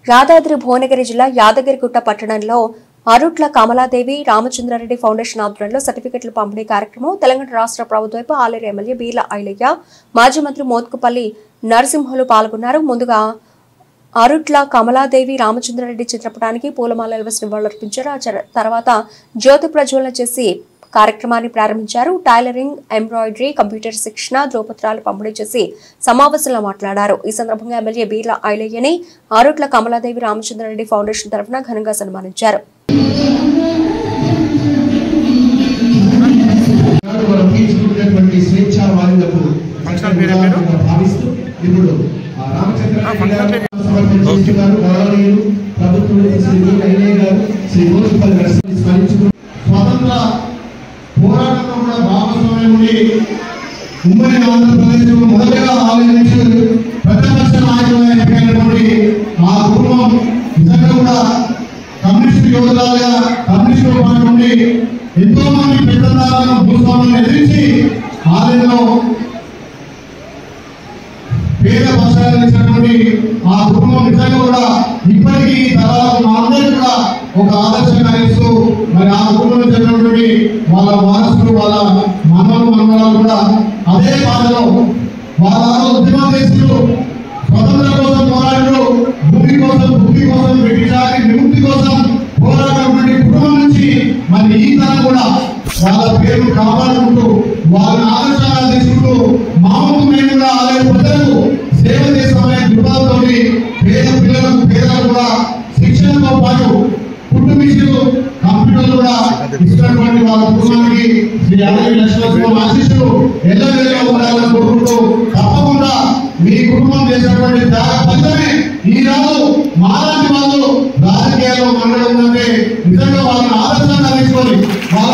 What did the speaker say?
యాదాద్రి భువనగిరి జిల్లా యాదగిరిగుట్ట పట్టణంలో అరుట్ల కమలాదేవి రామచంద్రారెడ్డి ఫౌండేషన్ ఆధ్వర్యంలో సర్టిఫికెట్ల పంపిణీ కార్యక్రమం తెలంగాణ రాష్ట్ర ప్రభుత్వపు ఆలేరు ఎమ్మెల్యే బీర్ల ఐలయ్య, మాజీ మంత్రి మోత్కుపల్లి నరసింహులు పాల్గొన్నారు. ముందుగా అరుట్ల కమలాదేవి రామచంద్రారెడ్డి చిత్రపటానికి పూలమాలలు వేసి నివాళులర్పించారు. ఆ తర్వాత జ్యోతి ప్రజ్వలన చేసి కార్యక్రమాన్ని ప్రారంభించారు. టైలరింగ్, ఎంబ్రాయిడరీ, కంప్యూటర్ శిక్షణ, ధ్రువపత్రాలు పంపిణీ చేసి సమావేశంలో మాట్లాడారు. ఈ సందర్భంగా ఎమ్మెల్యే బీర్ల ఐలయ్యని అరుట్ల కమలాదేవి రామచంద్రారెడ్డి ఫౌండేషన్ తరఫున ఘనంగా సన్మానించారు. పోరాటంలో కూడా భాగస్వామ్యం ఉండి ఉమ్మడి ఆంధ్రప్రదేశ్ మొదటగా ఆలోచించి ప్రతిపక్ష నాయకులుగా ఎన్నికైనటువంటి ఆ కుటుంబం నిజంగా కూడా కమ్యూనిస్టు యోధులుగా కమ్యూనిస్టు పార్టీ నుండి ఎంతో మంది పెద్దదారులను భూస్వాములను ఎదిరించి ఆలయంలో పేద పక్షాలను ఇచ్చినటువంటి ఆ కుటుంబం నిజంగా కూడా ఇప్పటికీ తరాలు మా అందరూ కూడా ఒక ఆదర్శంగా ఇస్తూ మరి ఆ కుటుంబంలో జరిగినటువంటి వాళ్ళ వారసులు, వాళ్ళ మనవరాలు కూడా అదే బాధలో వాళ్ళ ఉద్యమ దేశులు స్వతంత్రం కోసం పోరాడు, భూమి కోసం, భక్తి కోసం, బ్రిటిషారి విముక్తి కోసం పోరాడినటువంటి కుటుంబం నుంచి మరి ఈ తరం కూడా వాళ్ళ పేరు కాపాడుకుంటూ వాళ్ళని ఆదర్శంగా తీసుకుంటూ మామూలు మేము కూడా ఆలయ ప్రజలకు సేవ చేస్తామనే దృఢంతో పేద పిల్లలకు పేదలకు కూడా శిక్షణతో పాటు కుటుంబ మిషన్లు, కంప్యూటర్లు కూడా ఇస్తున్నటువంటి వాళ్ళ కుటుంబానికి శ్రీ 60 లక్షల ఆశీస్సులు ఎల్లవేళ ఉండాలని కోరుకుంటూ తప్పకుండా మీ కుటుంబం చేసినటువంటి త్యాగ ఫలితమే ఈరోజు మాలాంటి వాళ్ళు రాజకీయాల్లో మనలో ఉందంటే నిజంగా వాళ్ళని ఆదర్శంగా తీసుకొని వాళ్ళ